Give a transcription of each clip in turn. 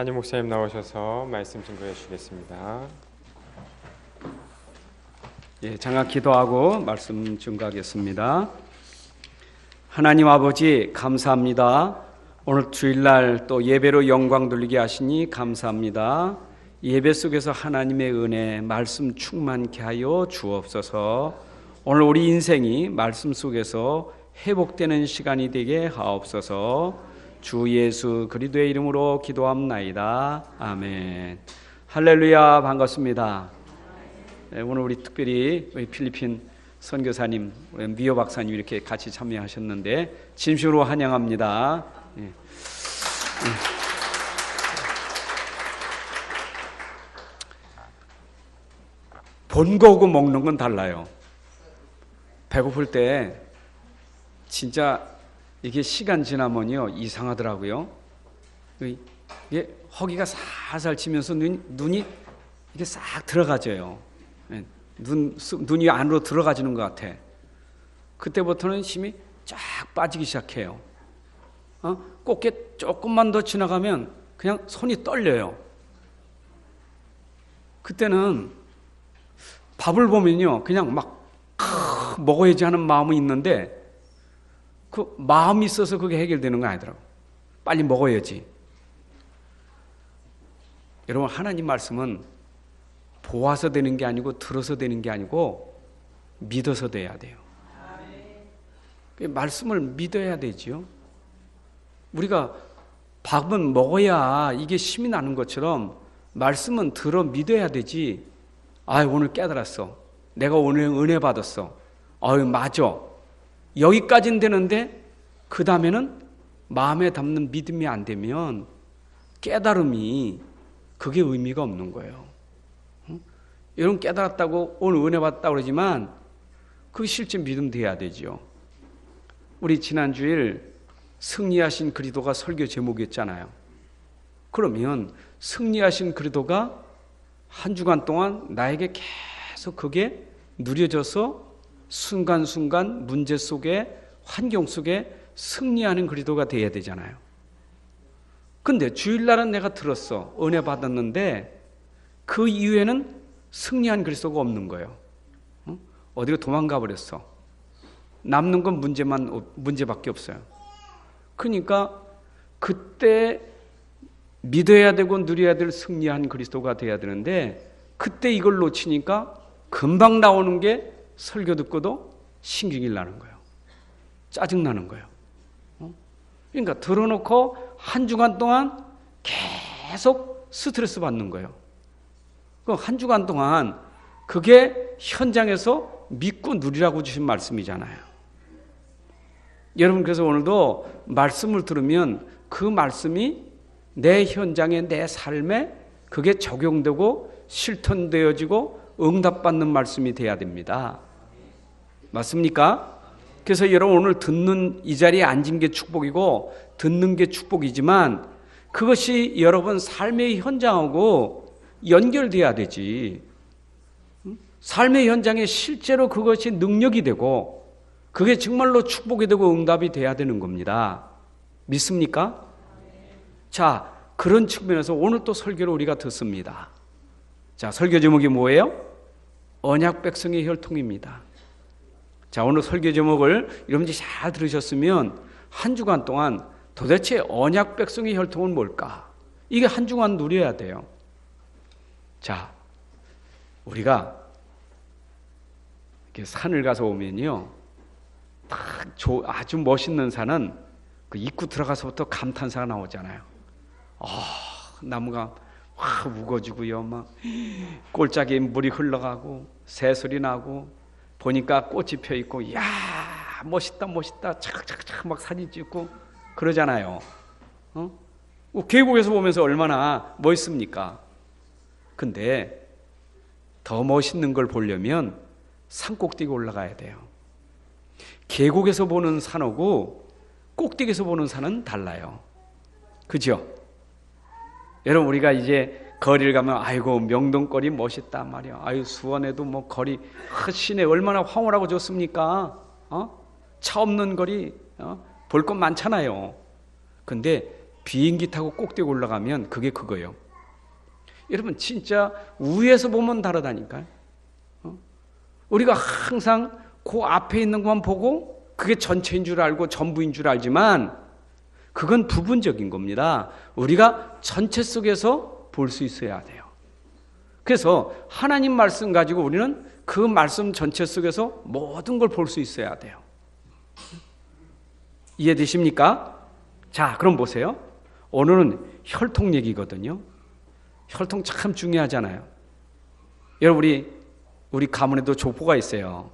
한유 목사님 나오셔서 말씀 증거해 주시겠습니다. 잠깐 기도하고 말씀 증거하겠습니다. 하나님 아버지 감사합니다. 오늘 주일날 또 예배로 영광 돌리게 하시니 감사합니다. 예배 속에서 하나님의 은혜 말씀 충만케 하여 주옵소서. 오늘 우리 인생이 말씀 속에서 회복되는 시간이 되게 하옵소서. 주 예수 그리스도의 이름으로 기도합나이다. 아멘. 할렐루야. 반갑습니다. 오늘 우리 특별히 우리 필리핀 선교사님 미호 박사님 이렇게 같이 참여하셨는데 진심으로 환영합니다. 본 거하고 먹는 건 달라요. 배고플 때 진짜 이게 시간 지나면요 이상하더라고요. 이게 허기가 살살 치면서 눈이 이게 싹 들어가져요. 눈이 안으로 들어가지는 것 같아. 그때부터는 힘이 쫙 빠지기 시작해요. 꽃게 조금만 더 지나가면 그냥 손이 떨려요. 그때는 밥을 보면요 그냥 막 먹어야지 하는 마음이 있는데 그 마음이 있어서 그게 해결되는 건 아니더라고. 빨리 먹어야지. 여러분 하나님 말씀은 보아서 되는 게 아니고 들어서 되는 게 아니고 믿어서 돼야 돼요. 말씀을 믿어야 되지요. 우리가 밥은 먹어야 이게 힘이 나는 것처럼 말씀은 들어 믿어야 되지. 오늘 깨달았어. 내가 오늘 은혜 받았어. 맞아. 여기까지는 되는데 그 다음에는 마음에 담는 믿음이 안 되면 깨달음이 그게 의미가 없는 거예요. 여러분 깨달았다고 오늘 은혜 받았다고 그러지만 그게 실제 믿음 돼야 되죠. 우리 지난 주일 승리하신 그리스도가 설교 제목이었잖아요. 그러면 승리하신 그리스도가 한 주간 동안 나에게 계속 그게 누려져서 순간순간 문제 속에 환경 속에 승리하는 그리스도가 돼야 되잖아요. 근데 주일날은 내가 들었어. 은혜 받았는데 그 이후에는 승리한 그리스도가 없는 거예요. 어디로 도망가 버렸어. 남는 건 문제밖에 없어요. 그러니까 그때 믿어야 되고 누려야 될 승리한 그리스도가 돼야 되는데 그때 이걸 놓치니까 금방 나오는 게 설교 듣고도 신경이 나는 거예요. 짜증나는 거예요. 그러니까 들어놓고 한 주간 동안 계속 스트레스 받는 거예요. 한 주간 동안 그게 현장에서 믿고 누리라고 주신 말씀이잖아요. 여러분 그래서 오늘도 말씀을 들으면 그 말씀이 내 현장에 내 삶에 그게 적용되고 실천되어지고 응답받는 말씀이 돼야 됩니다. 맞습니까? 그래서 여러분 오늘 듣는 이 자리에 앉은 게 축복이고 듣는 게 축복이지만 그것이 여러분 삶의 현장하고 연결돼야 되지. 삶의 현장에 실제로 그것이 능력이 되고 그게 정말로 축복이 되고 응답이 돼야 되는 겁니다. 믿습니까? 자, 그런 측면에서 오늘 또 설교를 우리가 듣습니다. 자, 설교 제목이 뭐예요? 언약 백성의 혈통입니다. 자, 오늘 설교 제목을 여러분들이 잘 들으셨으면 한 주간 동안 도대체 언약 백성의 혈통은 뭘까? 이게 한 주간 누려야 돼요. 자, 우리가 이렇게 산을 가서 오면요, 아주 멋있는 산은 그 입구 들어가서부터 감탄사가 나오잖아요. 나무가 확 우거지고요, 막 골짜기에 물이 흘러가고 새소리 나고 보니까 꽃이 펴 있고, 이야 멋있다 멋있다 착착착 막 사진 찍고 그러잖아요. 계곡에서 보면서 얼마나 멋있습니까? 근데 더 멋있는 걸 보려면 산 꼭대기 올라가야 돼요. 계곡에서 보는 산하고 꼭대기에서 보는 산은 달라요. 그죠? 여러분 우리가 이제 거리를 가면 아이고 명동거리 멋있다 말이야. 아유 수원에도 뭐 거리 시내 얼마나 황홀하고 좋습니까? 차 없는 거리 볼 것 많잖아요. 근데 비행기 타고 꼭대기 올라가면 그게 그거예요. 여러분 진짜 위에서 보면 다르다니까요. 우리가 항상 그 앞에 있는 것만 보고 그게 전체인 줄 알고 전부인 줄 알지만 그건 부분적인 겁니다. 우리가 전체 속에서 볼 수 있어야 돼요. 그래서 하나님 말씀 가지고 우리는 그 말씀 전체 속에서 모든 걸 볼 수 있어야 돼요. 이해되십니까? 자, 그럼 보세요. 오늘은 혈통 얘기거든요. 혈통 참 중요하잖아요. 여러분 우리 가문에도 족보가 있어요.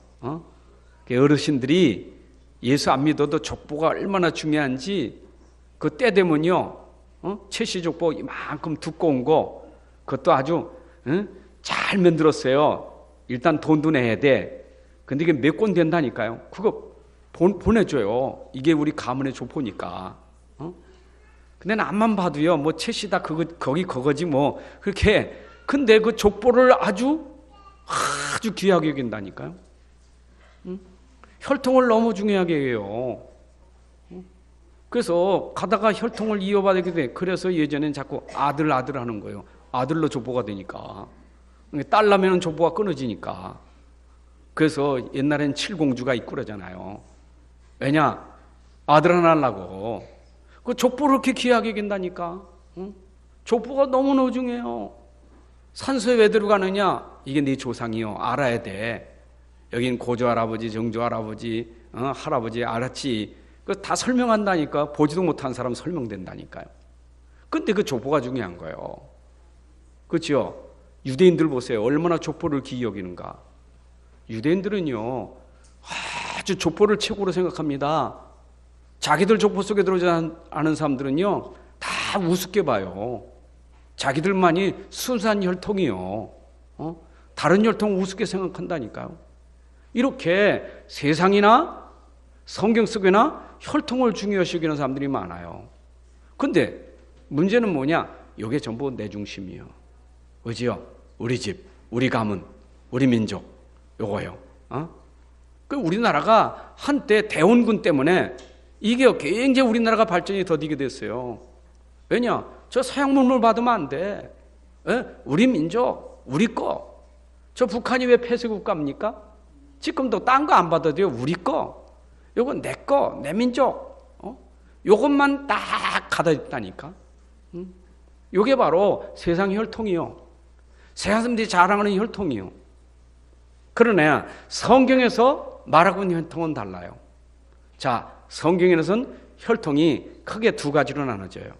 어르신들이 예수 안 믿어도 족보가 얼마나 중요한지 그 때 되면요, 최씨 족보 이만큼 두꺼운 거 그것도 아주 잘 만들었어요. 일단 돈도 내야 돼. 근데 이게 몇 권 된다니까요. 그거 보내줘요. 이게 우리 가문의 족보니까. 근데 남만 봐도요, 뭐 최씨다 그거지 뭐 그렇게. 근데 그 족보를 아주 귀하게 여긴다니까요. 혈통을 너무 중요하게 해요. 그래서 가다가 혈통을 이어받게 돼. 그래서 예전엔 자꾸 아들 하는 거예요. 아들로 족보가 되니까. 딸 나면은 족보가 끊어지니까. 그래서 옛날엔 칠공주가 있고 그러잖아요. 왜냐? 아들 하나 하려고. 그 족보를 그렇게 귀하게 여긴다니까. 족보가 너무너무 중요해요. 산소에 왜 들어가느냐? 이게 네 조상이요. 알아야 돼. 여긴 고조 할아버지, 정조 할아버지, 할아버지 알았지. 그 다 설명한다니까. 보지도 못한 사람 설명된다니까요. 근데 그 족보가 중요한 거예요. 그렇죠? 유대인들 보세요. 얼마나 족보를 귀히 여기는가. 유대인들은요, 아주 족보를 최고로 생각합니다. 자기들 족보 속에 들어오지 않은 사람들은요, 다 우습게 봐요. 자기들만이 순수한 혈통이요. 다른 혈통 우습게 생각한다니까요. 이렇게 세상이나 성경 속에나 혈통을 중요시 여기는 사람들이 많아요. 근데 문제는 뭐냐? 이게 전부 내 중심이요. 그지요? 우리 집, 우리 가문, 우리 민족, 요거요. 그 우리나라가 한때 대원군 때문에 이게 굉장히 우리나라가 발전이 더디게 됐어요. 왜냐? 저 서양 문물 받으면 안 돼. 우리 민족, 우리 거. 저 북한이 왜 폐쇄국가입니까? 지금도 딴 거 안 받아도 돼요. 우리 거. 요건 내 거, 내 민족. 요것만 딱 가다 있다니까. 요게 바로 세상 혈통이요. 세상 사람들이 자랑하는 혈통이요. 그러나 성경에서 말하고 있는 혈통은 달라요. 자, 성경에서는 혈통이 크게 두 가지로 나눠져요.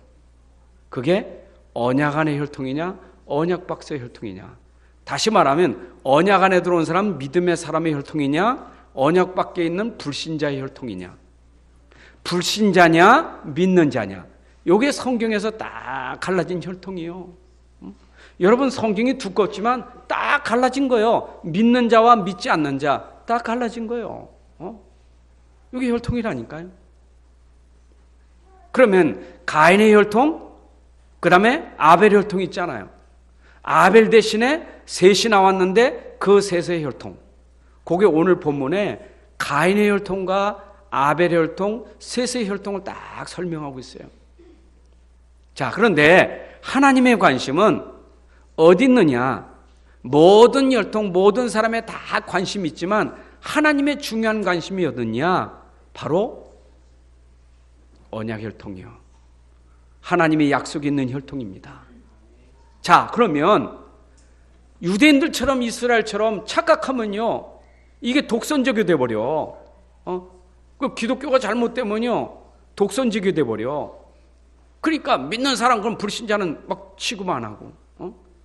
그게 언약 안의 혈통이냐, 언약 밖의 혈통이냐. 다시 말하면 언약 안에 들어온 사람 믿음의 사람의 혈통이냐, 언약 밖에 있는 불신자의 혈통이냐. 불신자냐, 믿는 자냐. 요게 성경에서 딱 갈라진 혈통이요. 여러분 성경이 두껍지만 딱 갈라진 거예요. 믿는 자와 믿지 않는 자 딱 갈라진 거예요. 이게 혈통이라니까요. 그러면 가인의 혈통, 그 다음에 아벨 혈통이 있잖아요. 아벨 대신에 셋이 나왔는데 그 셋의 혈통. 그게 오늘 본문에 가인의 혈통과 아벨의 혈통, 셋의 혈통을 딱 설명하고 있어요. 자, 그런데 하나님의 관심은 어디 있느냐? 모든 혈통, 모든 사람에 다 관심이 있지만 하나님의 중요한 관심이 어디냐? 바로 언약 혈통이요. 하나님의 약속이 있는 혈통입니다. 자, 그러면 유대인들처럼 이스라엘처럼 착각하면요, 이게 독선적이 돼버려. 그 기독교가 잘못되면요, 독선적이 돼버려. 그러니까 믿는 사람, 그럼 불신자는 막 취급만 하고,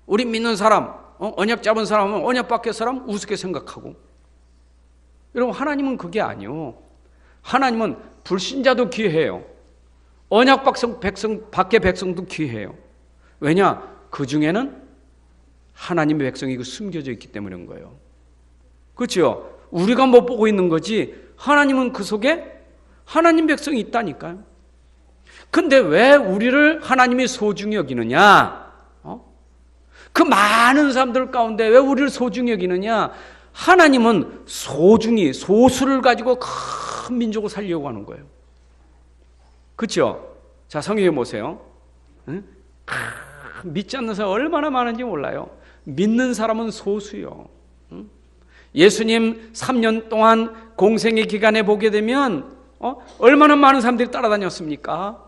우리 믿는 사람, 언약 잡은 사람은 언약 밖의 사람 우습게 생각하고. 여러분, 하나님은 그게 아니요. 하나님은 불신자도 귀해요. 언약 밖의 백성도 귀해요. 왜냐? 그 중에는 하나님의 백성이 숨겨져 있기 때문인 거예요. 그렇죠? 우리가 못 보고 있는 거지 하나님은 그 속에 하나님 백성이 있다니까요. 근데 왜 우리를 하나님이 소중히 여기느냐? 그 많은 사람들 가운데 왜 우리를 소중히 여기느냐? 하나님은 소중히 소수를 가지고 큰 민족을 살려고 하는 거예요. 그렇죠? 자, 성경에 보세요. 응? 믿지 않는 사람 얼마나 많은지 몰라요. 믿는 사람은 소수요. 응? 예수님 3년 동안 공생의 기간에 보게 되면 얼마나 많은 사람들이 따라다녔습니까?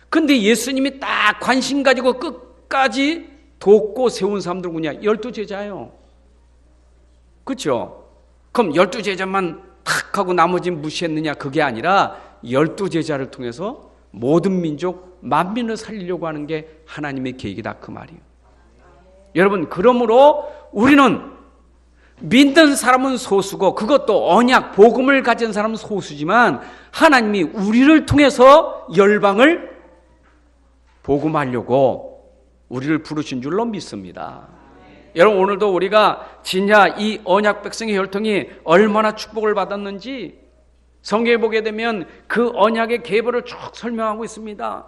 근데 예수님이 딱 관심 가지고 끝까지 돕고 세운 사람들 누구냐? 12제자예요. 그렇죠? 그럼 12제자만 탁 하고 나머지 무시했느냐? 그게 아니라 12제자를 통해서 모든 민족 만민을 살리려고 하는 게 하나님의 계획이다, 그 말이에요. 여러분, 그러므로 우리는 믿는 사람은 소수고 그것도 언약, 복음을 가진 사람은 소수지만 하나님이 우리를 통해서 열방을 복음하려고 우리를 부르신 줄로 믿습니다. 여러분, 오늘도 우리가 진짜 이 언약 백성의 혈통이 얼마나 축복을 받았는지 성경에 보게 되면 그 언약의 계보를 쭉 설명하고 있습니다.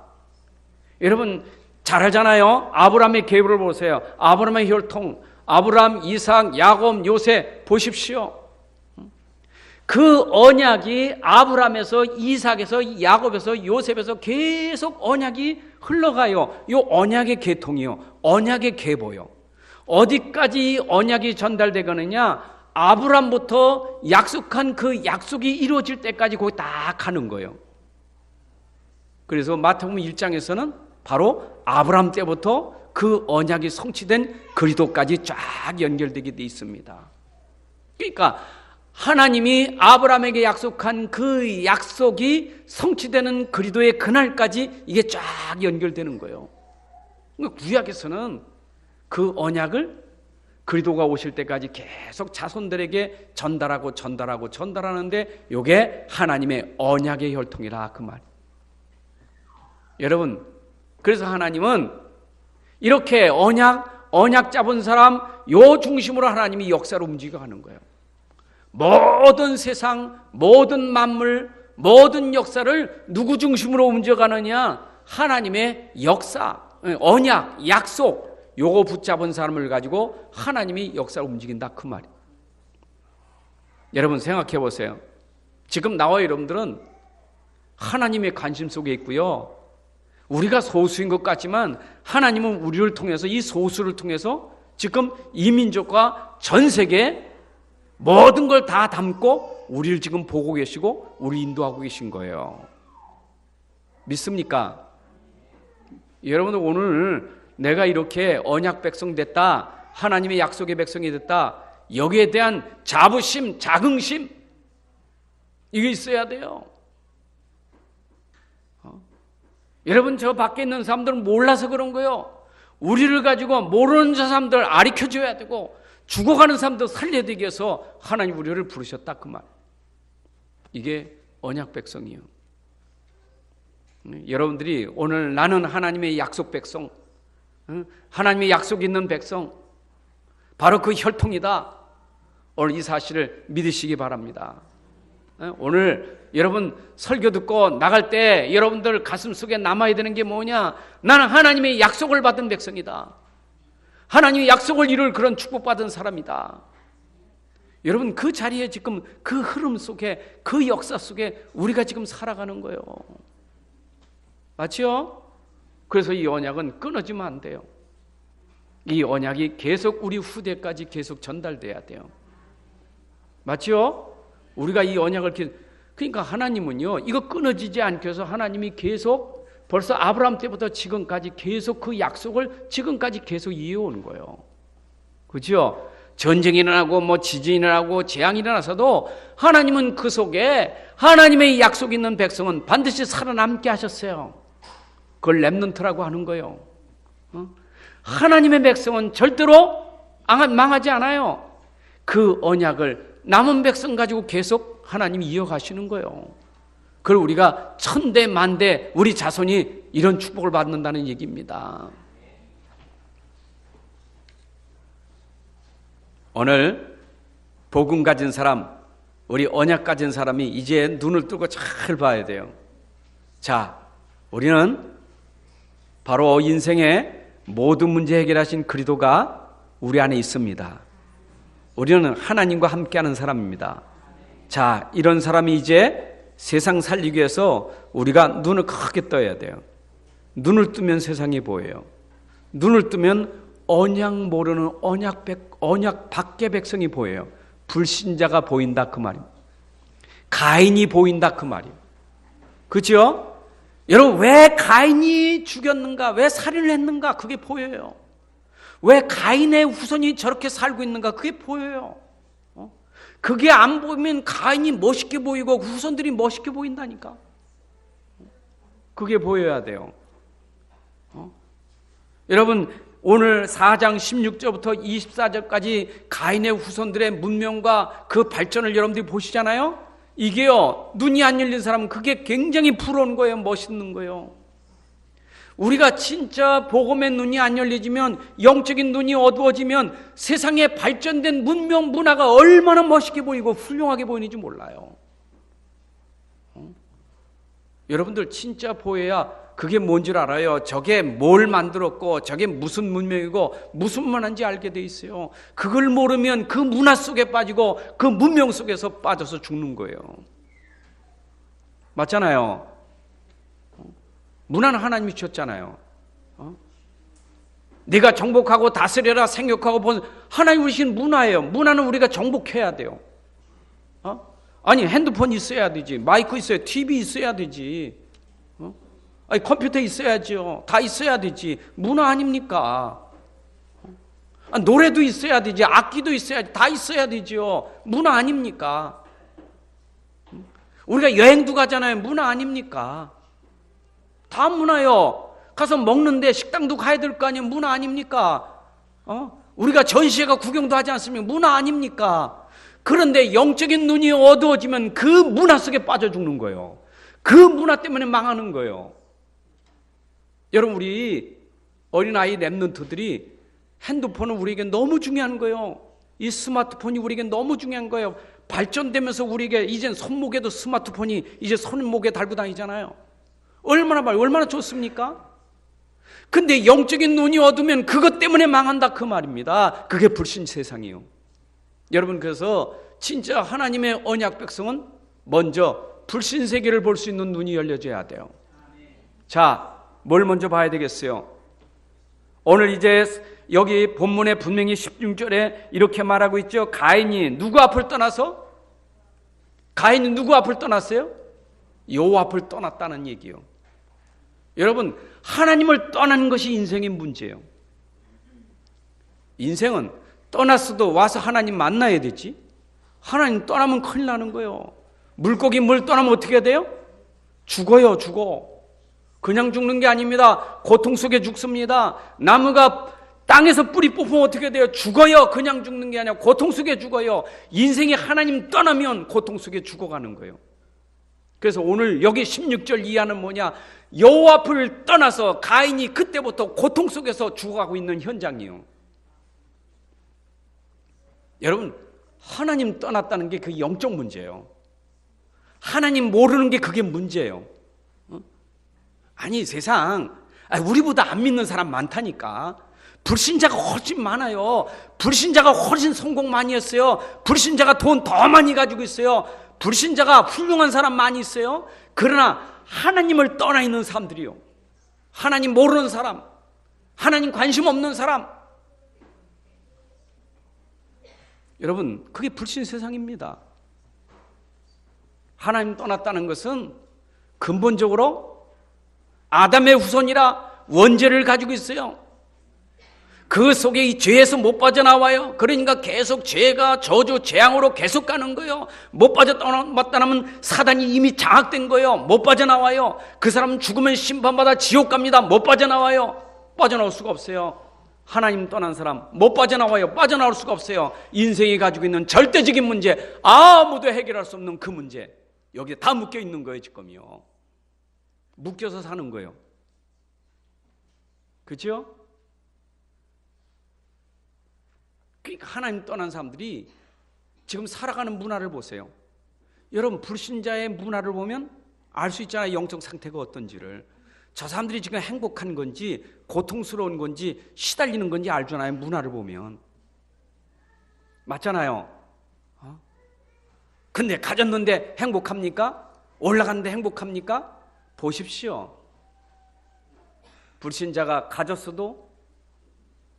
여러분 잘 알잖아요. 아브라함의 계보를 보세요. 아브라함의 혈통, 아브라함, 이삭, 야곱, 요셉 보십시오. 그 언약이 아브라함에서, 이삭에서, 야곱에서, 요셉에서 계속 언약이 흘러가요. 이 언약의 계통이요, 언약의 계보요. 어디까지 언약이 전달되거느냐? 아브라함부터 약속한 그 약속이 이루어질 때까지 거기 딱 가는 거예요. 그래서 마태복음 1장에서는 바로 아브라함 때부터 그 언약이 성취된 그리스도까지 쫙 연결되게 돼 있습니다. 그러니까 하나님이 아브라함에게 약속한 그 약속이 성취되는 그리스도의 그날까지 이게 쫙 연결되는 거예요. 구약에서는 그 언약을 그리스도가 오실 때까지 계속 자손들에게 전달하는데 이게 하나님의 언약의 혈통이라, 그 말. 여러분, 그래서 하나님은 이렇게 언약 잡은 사람 요 중심으로 하나님이 역사로 움직여가는 거예요. 모든 세상, 모든 만물, 모든 역사를 누구 중심으로 움직여가느냐? 하나님의 역사, 언약, 약속, 요거 붙잡은 사람을 가지고 하나님이 역사를 움직인다, 그 말이에요. 여러분 생각해 보세요. 지금 나와 여러분들은 하나님의 관심 속에 있고요, 우리가 소수인 것 같지만 하나님은 우리를 통해서, 이 소수를 통해서 지금 이 민족과 전 세계 모든 걸 다 담고 우리를 지금 보고 계시고 우리 인도하고 계신 거예요. 믿습니까? 여러분, 오늘 내가 이렇게 언약 백성 됐다, 하나님의 약속의 백성이 됐다, 여기에 대한 자부심, 자긍심, 이게 있어야 돼요. 여러분, 저 밖에 있는 사람들은 몰라서 그런 거예요. 우리를 가지고 모르는 사람들 가르쳐줘야 되고 죽어가는 사람들 살려야 되기 위해서 하나님 우리를 부르셨다, 그 말. 이게 언약 백성이에요. 여러분들이 오늘 나는 하나님의 약속 백성, 하나님의 약속 있는 백성, 바로 그 혈통이다, 오늘 이 사실을 믿으시기 바랍니다. 오늘 여러분 설교 듣고 나갈 때 여러분들 가슴속에 남아야 되는 게 뭐냐? 나는 하나님의 약속을 받은 백성이다, 하나님의 약속을 이룰 그런 축복받은 사람이다. 여러분, 그 자리에 지금 그 흐름 속에, 그 역사 속에 우리가 지금 살아가는 거예요. 맞죠? 그래서 이 언약은 끊어지면 안 돼요. 이 언약이 계속 우리 후대까지 계속 전달돼야 돼요. 맞죠? 우리가 이 언약을 그러니까 하나님은요, 이거 끊어지지 않게 해서 하나님이 계속 벌써 아브라함 때부터 지금까지 계속 그 약속을 지금까지 계속 이어오는 거예요. 그렇죠? 전쟁이 일어나고 뭐 지진이 일어나고 재앙이 일어나서도 하나님은 그 속에 하나님의 약속 있는 백성은 반드시 살아남게 하셨어요. 그걸 렘넌트라고 하는 거예요. 하나님의 백성은 절대로 망하지 않아요. 그 언약을 남은 백성 가지고 계속 하나님이 이어가시는 거예요. 그걸 우리가 천대 만대 우리 자손이 이런 축복을 받는다는 얘기입니다. 오늘 복음 가진 사람, 우리 언약 가진 사람이 이제 눈을 뜨고 잘 봐야 돼요. 자, 우리는 바로 인생의 모든 문제 해결하신 그리스도가 우리 안에 있습니다. 우리는 하나님과 함께하는 사람입니다. 자, 이런 사람이 이제 세상 살리기 위해서 우리가 눈을 크게 떠야 돼요. 눈을 뜨면 세상이 보여요. 눈을 뜨면 언약 모르는 언약 밖의 백성이 보여요. 불신자가 보인다 그 말입니다. 가인이 보인다 그 말이에요. 그렇죠? 여러분, 왜 가인이 죽였는가? 왜 살인을 했는가? 그게 보여요. 왜 가인의 후손이 저렇게 살고 있는가? 그게 보여요. 그게 안 보이면 가인이 멋있게 보이고 후손들이 멋있게 보인다니까. 그게 보여야 돼요. 여러분, 오늘 4장 16절부터 24절까지 가인의 후손들의 문명과 그 발전을 여러분들이 보시잖아요. 이게요, 눈이 안 열린 사람은 그게 굉장히 부러운 거예요. 멋있는 거예요. 우리가 진짜 복음의 눈이 안 열려지면, 영적인 눈이 어두워지면 세상에 발전된 문명 문화가 얼마나 멋있게 보이고 훌륭하게 보이는지 몰라요. 여러분들 진짜 보여야 그게 뭔지 알아요. 저게 뭘 만들었고 저게 무슨 문명이고 무슨 문화인지 알게 돼 있어요. 그걸 모르면 그 문화 속에 빠지고 그 문명 속에서 빠져서 죽는 거예요. 맞잖아요. 문화는 하나님이 주셨잖아요. 네가 정복하고 다스려라 생육하고 본 하나님이 주신 문화예요. 문화는 우리가 정복해야 돼요. 아니, 핸드폰 있어야 되지, 마이크 있어야, TV 있어야 되지, 아니, 컴퓨터 있어야죠. 다 있어야 되지. 문화 아닙니까? 노래도 있어야 되지, 악기도 있어야지, 다 있어야 되죠. 문화 아닙니까? 우리가 여행도 가잖아요. 문화 아닙니까? 다 문화요. 가서 먹는데 식당도 가야 될 거 아니에요. 문화 아닙니까? 우리가 전시회가 구경도 하지 않습니까? 문화 아닙니까? 그런데 영적인 눈이 어두워지면 그 문화 속에 빠져 죽는 거예요. 그 문화 때문에 망하는 거예요. 여러분, 우리 어린아이 랩런트들이 핸드폰은 우리에게 너무 중요한 거예요. 이 스마트폰이 우리에게 너무 중요한 거예요. 발전되면서 우리에게 이젠 손목에도 스마트폰이 이제 손목에 달고 다니잖아요. 얼마나 좋습니까? 근데 영적인 눈이 어두면 그것 때문에 망한다 그 말입니다. 그게 불신 세상이에요. 여러분, 그래서 진짜 하나님의 언약 백성은 먼저 불신 세계를 볼 수 있는 눈이 열려져야 돼요. 자, 뭘 먼저 봐야 되겠어요? 오늘 이제 여기 본문에 분명히 16절에 이렇게 말하고 있죠. 가인이 누구 앞을 떠나서? 가인이 누구 앞을 떠났어요? 여호와 앞을 떠났다는 얘기예요. 여러분, 하나님을 떠나는 것이 인생의 문제예요. 인생은 떠났어도 와서 하나님 만나야 되지. 하나님 떠나면 큰일 나는 거예요. 물고기 물 떠나면 어떻게 돼요? 죽어요, 죽어. 그냥 죽는 게 아닙니다. 고통 속에 죽습니다. 나무가 땅에서 뿌리 뽑으면 어떻게 돼요? 죽어요. 그냥 죽는 게 아니라 고통 속에 죽어요. 인생이 하나님 떠나면 고통 속에 죽어가는 거예요. 그래서 오늘 여기 16절 이하는 뭐냐? 여호와 앞을 떠나서 가인이 그때부터 고통 속에서 죽어가고 있는 현장이에요. 여러분, 하나님 떠났다는 게 그 영적 문제예요. 하나님 모르는 게 그게 문제예요. 아니, 세상 우리보다 안 믿는 사람 많다니까. 불신자가 훨씬 많아요. 불신자가 훨씬 성공 많이 했어요. 불신자가 돈 더 많이 가지고 있어요. 불신자가 훌륭한 사람 많이 있어요. 그러나 하나님을 떠나 있는 사람들이요, 하나님 모르는 사람, 하나님 관심 없는 사람, 여러분, 그게 불신 세상입니다. 하나님 떠났다는 것은 근본적으로 아담의 후손이라 원죄를 가지고 있어요. 그 속에 이 죄에서 못 빠져나와요. 그러니까 계속 죄가 저주 재앙으로 계속 가는 거예요. 못 빠져나면 사단이 이미 장악된 거예요. 못 빠져나와요. 그 사람은 죽으면 심판받아 지옥 갑니다. 못 빠져나와요. 빠져나올 수가 없어요. 하나님 떠난 사람 못 빠져나와요. 빠져나올 수가 없어요. 인생이 가지고 있는 절대적인 문제, 아무도 해결할 수 없는 그 문제, 여기에 다 묶여 있는 거예요. 지금요, 묶여서 사는 거예요. 그렇죠? 그러니까 하나님 떠난 사람들이 지금 살아가는 문화를 보세요. 여러분, 불신자의 문화를 보면 알 수 있잖아요. 영적 상태가 어떤지를. 저 사람들이 지금 행복한 건지 고통스러운 건지 시달리는 건지 알잖아요. 문화를 보면. 맞잖아요. 근데 가졌는데 행복합니까? 올라갔는데 행복합니까? 보십시오. 불신자가 가졌어도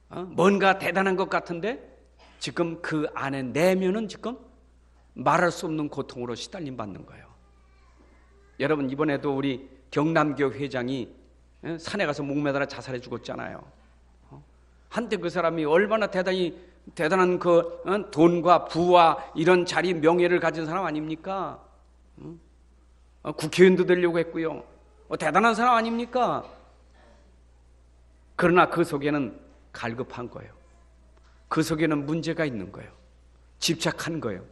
뭔가 대단한 것 같은데 지금 그 안에 내면은 지금 말할 수 없는 고통으로 시달림 받는 거예요. 여러분, 이번에도 우리 경남교 회장이 산에 가서 목매달아 자살해 죽었잖아요. 한때 그 사람이 얼마나 대단한 그 돈과 부와 이런 자리 명예를 가진 사람 아닙니까? 국회의원도 되려고 했고요. 대단한 사람 아닙니까? 그러나 그 속에는 갈급한 거예요. 그 속에는 문제가 있는 거예요. 집착한 거예요.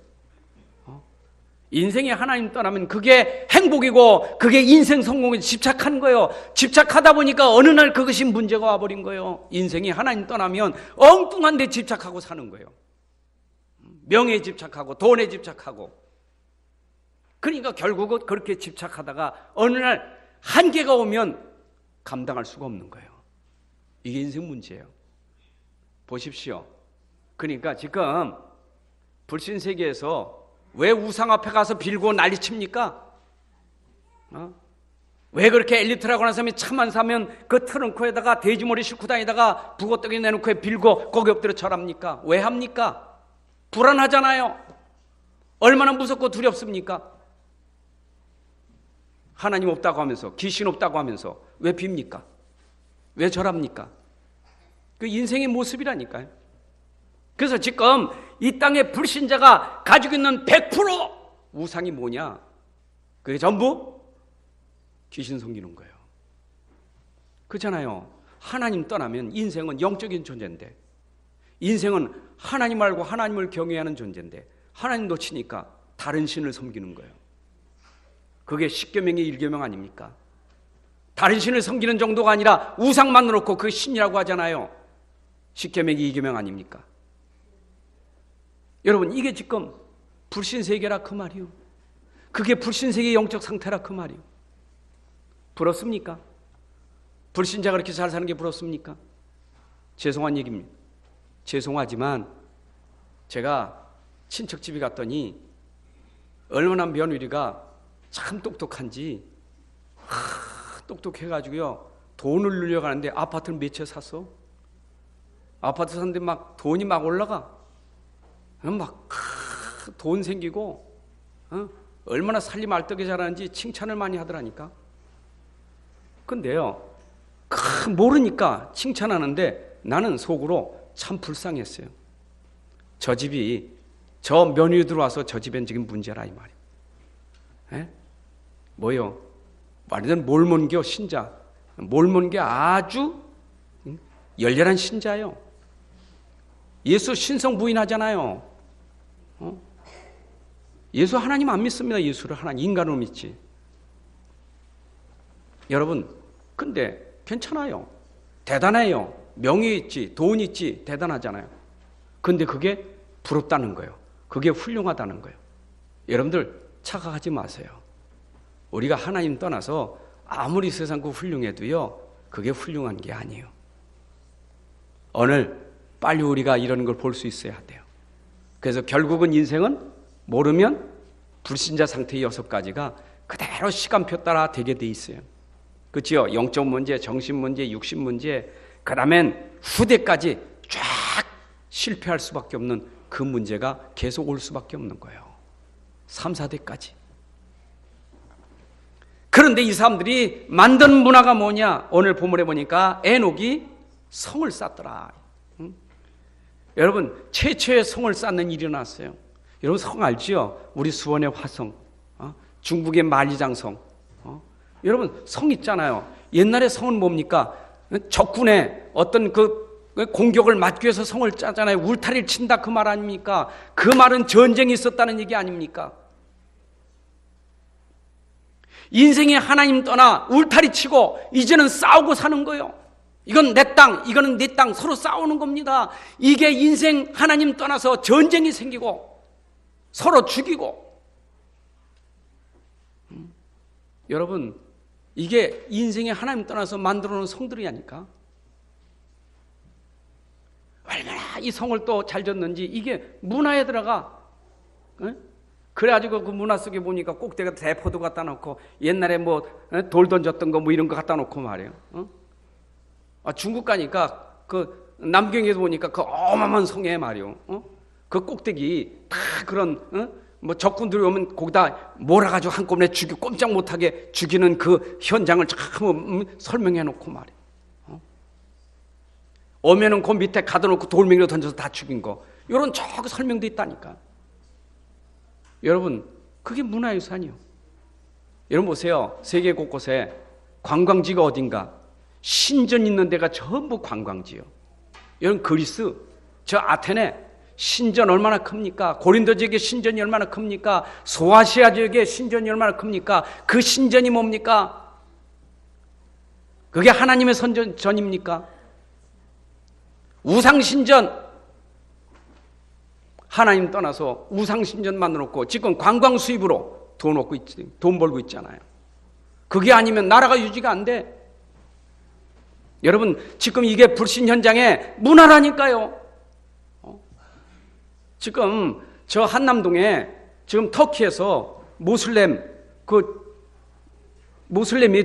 인생에 하나님 떠나면 그게 행복이고 그게 인생 성공에 집착한 거예요. 집착하다 보니까 어느 날 그것이 문제가 와버린 거예요. 인생이 하나님 떠나면 엉뚱한 데 집착하고 사는 거예요. 명예에 집착하고 돈에 집착하고. 그러니까 결국은 그렇게 집착하다가 어느 날 한계가 오면 감당할 수가 없는 거예요. 이게 인생 문제예요. 보십시오. 그러니까 지금 불신 세계에서 왜 우상 앞에 가서 빌고 난리칩니까? 왜 그렇게 엘리트라고 하는 사람이 차만 사면 그 트렁크에다가 돼지머리 싣고 다니다가 북어떡이 내놓고 빌고 거기 엎드려 절합니까? 왜 합니까? 불안하잖아요. 얼마나 무섭고 두렵습니까? 하나님 없다고 하면서, 귀신 없다고 하면서 왜 빕니까? 왜 절합니까? 그 인생의 모습이라니까요. 그래서 지금 이 땅의 불신자가 가지고 있는 100% 우상이 뭐냐? 그게 전부 귀신 섬기는 거예요. 그렇잖아요. 하나님 떠나면 인생은 영적인 존재인데, 인생은 하나님 알고 하나님을 경외하는 존재인데 하나님 놓치니까 다른 신을 섬기는 거예요. 그게 십계명의 1계명 아닙니까? 다른 신을 섬기는 정도가 아니라 우상만 놓고 그 신이라고 하잖아요. 십계명의 2계명 아닙니까? 여러분, 이게 지금 불신세계라 그 말이요. 그게 불신세계의 영적 상태라 그 말이요. 부럽습니까? 불신자가 그렇게 잘 사는 게 부럽습니까? 죄송한 얘기입니다. 죄송하지만 제가 친척집에 갔더니 얼마나 며느리가 참 똑똑한지, 똑똑해가지고요, 돈을 늘려가는데 아파트를 몇 채 샀어? 아파트 샀는데 막 돈이 막 올라가. 막 돈 생기고 얼마나 살림 알뜰하게 잘하는지 칭찬을 많이 하더라니까. 근데요, 모르니까 칭찬하는데 나는 속으로 참 불쌍했어요. 저 집이, 저 며느리 들어와서 저 집엔 지금 문제라 이 말이에요. 에? 뭐요? 완전 몰몬교 신자, 몰몬교 아주 열렬한 신자요. 예수 신성 부인하잖아요. 예수 하나님 안 믿습니다. 예수를 하나님, 인간으로 믿지. 여러분, 근데 괜찮아요. 대단해요. 명예 있지, 돈 있지, 대단하잖아요. 근데 그게 부럽다는 거예요. 그게 훌륭하다는 거예요. 여러분들 착각하지 마세요. 우리가 하나님 떠나서 아무리 세상고 훌륭해도요, 그게 훌륭한 게 아니에요. 오늘 빨리 우리가 이런 걸 볼 수 있어야 돼요. 그래서 결국은 인생은 모르면 불신자 상태의 6가지가 그대로 시간표 따라 되게 돼 있어요. 그렇죠? 영적 문제, 정신 문제, 육신 문제, 그 다음엔 후대까지 쫙 실패할 수밖에 없는 그 문제가 계속 올 수밖에 없는 거예요. 3, 4대까지. 그런데 이 사람들이 만든 문화가 뭐냐? 오늘 본문에 보니까 에녹이 성을 쌓더라. 여러분, 최초의 성을 쌓는 일이 일어났어요. 여러분 성 알지요? 우리 수원의 화성, 중국의 만리장성. 여러분 성 있잖아요. 옛날에 성은 뭡니까? 적군의 어떤 그 공격을 막기 위해서 성을 짜잖아요. 울타리를 친다 그 말 아닙니까? 그 말은 전쟁이 있었다는 얘기 아닙니까? 인생에 하나님 떠나 울타리 치고 이제는 싸우고 사는 거예요. 이건 내 땅, 이거는 네 땅, 서로 싸우는 겁니다. 이게 인생 하나님 떠나서 전쟁이 생기고 서로 죽이고. 여러분, 이게 인생에 하나님 떠나서 만들어 놓은 성들이 아닐까? 얼마나 이 성을 또 잘 졌는지 이게 문화에 들어가. 그래가지고 그 문화 속에 보니까 꼭대기에 대포도 갖다 놓고 옛날에 뭐 돌 던졌던 거 뭐 이런 거 갖다 놓고 말이에요. 중국 가니까 그 남경에도 보니까 그 어마어마한 성에 말이요. 그 꼭대기 다 그런 뭐 적군들이 오면 거기다 몰아가지고 한꺼번에 죽이 꼼짝 못하게 죽이는 그 현장을 참 설명해 놓고 말이에요. 오면은 그 밑에 가둬놓고 돌멩이로 던져서 다 죽인 거. 이런 저거 설명도 있다니까. 여러분, 그게 문화유산이요. 여러분 보세요. 세계 곳곳에 관광지가 어딘가 신전 있는 데가 전부 관광지요. 여러분 그리스 저 아테네 신전 얼마나 큽니까? 고린도 지역의 신전이 얼마나 큽니까? 소아시아 지역의 신전이 얼마나 큽니까? 그 신전이 뭡니까? 그게 하나님의 전입니까? 우상신전, 하나님 떠나서 우상신전 만들어놓고 지금 관광 수입으로 돈 벌고 있잖아요. 그게 아니면 나라가 유지가 안 돼. 여러분 지금 이게 불신 현장의 문화라니까요. 지금 저 한남동에 지금 터키에서 모슬렘이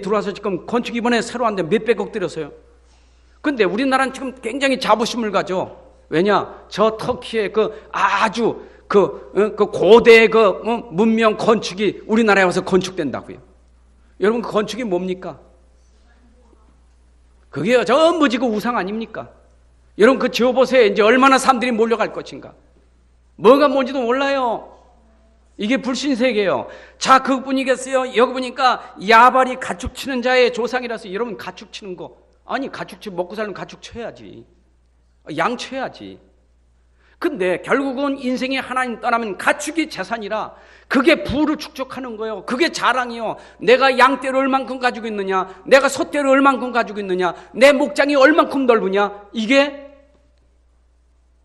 들어와서 지금 건축 이번에 새로 한데 몇백억 들였어요. 근데 우리나라는 지금 굉장히 자부심을 가져. 왜냐? 저 터키의 그 아주 그 고대의 문명 건축이 우리나라에 와서 건축된다고요. 여러분 그 건축이 뭡니까? 그게 전부 지금 우상 아닙니까? 여러분 그 지어보세요. 이제 얼마나 사람들이 몰려갈 것인가? 뭐가 뭔지도 몰라요. 이게 불신세계예요. 자, 그분이겠어요? 여기 보니까 야발이 가축 치는 자의 조상이라서 여러분 가축 치는 거 아니 가축 먹고 살면 가축 쳐야지. 양 쳐야지. 근데 결국은 인생이 하나님 떠나면 가축이 재산이라 그게 부를 축적하는 거예요. 그게 자랑이요. 내가 양떼를 얼만큼 가지고 있느냐, 내가 소떼를 얼만큼 가지고 있느냐, 내 목장이 얼만큼 넓으냐, 이게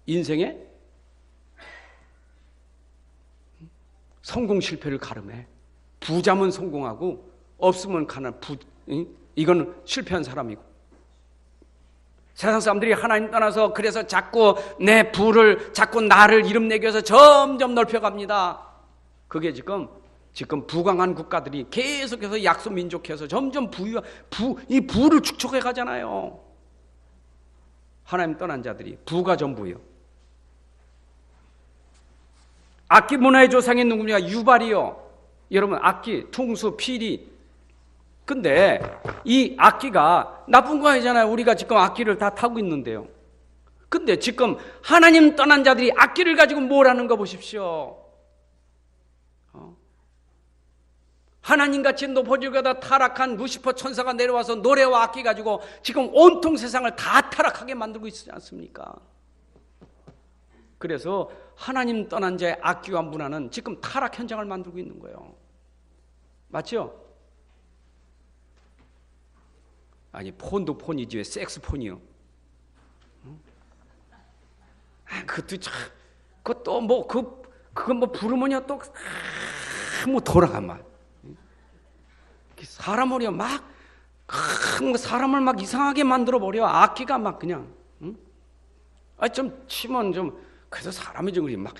인생의 성공 실패를 가름해. 부자면 성공하고 없으면 가난 이건 실패한 사람이고. 세상 사람들이 하나님 떠나서 그래서 자꾸 내 부를 자꾸 나를 이름내기 위해서 점점 넓혀갑니다. 그게 지금 부강한 국가들이 계속해서 약소민족해서 점점 이 부를 축적해 가잖아요. 하나님 떠난 자들이 부가 전부요. 악기 문화의 조상이 누굽니까? 유발이요. 여러분 악기, 퉁수, 피리. 근데 이 악기가 나쁜 거 아니잖아요. 우리가 지금 악기를 다 타고 있는데요. 근데 지금 하나님 떠난 자들이 악기를 가지고 뭘 하는 거 보십시오. 하나님같이 높아지고다 타락한 루시퍼 천사가 내려와서 노래와 악기 가지고 지금 온통 세상을 다 타락하게 만들고 있지 않습니까? 그래서 하나님 떠난 자의 악기와 문화는 지금 타락 현장을 만들고 있는 거예요. 맞죠? 아니 폰도 폰이지 왜 섹스폰이요? 그것도 참 그것도 뭐 그건 뭐 부르면요 또 뭐 돌아간 말. 사람을요 막 사람을 막 이상하게 만들어 버려. 악기가 막 그냥 좀 치면 좀 그래서 사람이 좀 막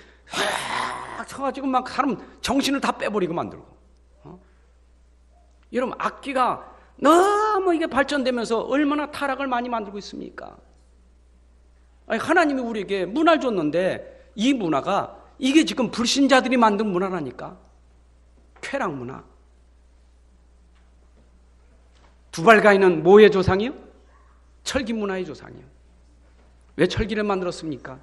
쳐가지고 막 사람 정신을 다 빼버리고 만들고. 여러분 악기가 너무 이게 발전되면서 얼마나 타락을 많이 만들고 있습니까? 아니, 하나님이 우리에게 문화를 줬는데 이 문화가 이게 지금 불신자들이 만든 문화라니까. 쾌락 문화. 두발가인은 뭐의 조상이요? 철기 문화의 조상이요. 왜 철기를 만들었습니까?